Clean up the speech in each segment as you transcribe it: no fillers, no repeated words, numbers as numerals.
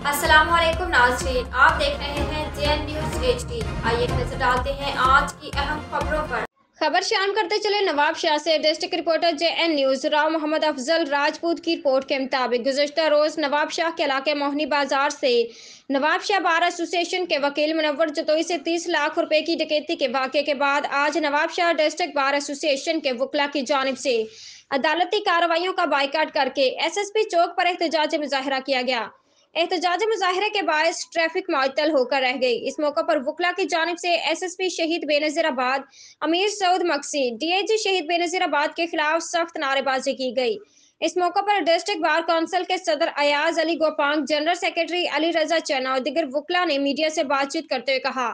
अस्सलाम वालेकुम नाज़रीन, आप देख रहे हैं JN न्यूज़ HD। आइए नजर डालते हैं आज की अहम खबरों पर। खबर शाम करते चले नवाब शाह से। District reporter JN news Rao Mohammad Afzal Rajput की रिपोर्ट के मुताबिक गुज़श्ता रोज नवाब शाह के इलाके मोहनी बाजार से नवाब शाह बार एसोसिएशन के वकील मुनव्वर जतोई से 30 लाख रुपए की डकैती के वाक़े के बाद आज Nawab Shah district bar association के वकला की जानिब से अदालती कार्रवाइयों का बाइकाट करके SSP चौक पर एहतजाजी मुजाहरा किया गया। एहतजाजी मुजाहरे के बायस ट्रैफिक मुअत्तल होकर रह गई। इस मौके पर वकला की जानिब से SSP शहीद बेनज़ीराबाद अमीर सऊद मक्सी, DIG शहीद बेनज़ीराबाद के खिलाफ सख्त नारेबाजी की गई। इस मौके पर डिस्ट्रिक्ट बार काउंसिल के सदर Ayaz Ali Gopang, general secretary Ali रजा चना और दीगर वकला ने मीडिया से बातचीत करते हुए कहा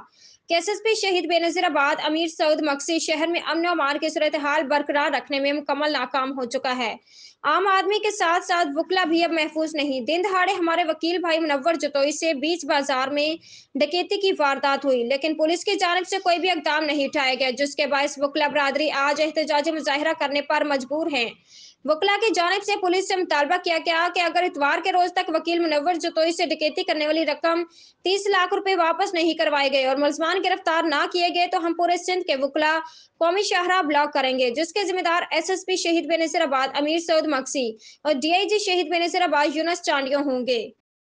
कि SSP शहीद बेनज़ीराबाद अमीर सऊद मक्सी शहर में अमन और अमान की सूरत हाल बरकरार रखने में मुकम्मल नाकाम हो चुका है। आम आदमी के साथ साथ वकला भी अब महफूज नहीं। दिन दहाड़े हमारे वकील भाई मुनव्वर जतोई से बीच बाजार में डकैती की वारदात हुई, लेकिन पुलिस की जानिब से कोई भी इकदाम नहीं उठाया गया, जिसके बायस वकला बरादरी आज एहतजाजी मुजाहिरा करने पर मजबूर है। वकला की जानिब से पुलिस से मुतालबा किया गया कि अगर इतवार के रोज तक वकील मुनव्वर जतोई से डकैती करने वाली रकम 30 लाख रुपए वापस नहीं करवाए गए और मुलजमान गिरफ्तार ना किए गए तो हम पूरे सिंध के वकला कौमी शाहराह ब्लॉक करेंगे, जिसके जिम्मेदार SSP शहीद बेनज़ीराबाद अमीर सऊद मक्सी और DIG शहीद बेनज़ीराबाद यूनुस चांडियो होंगे।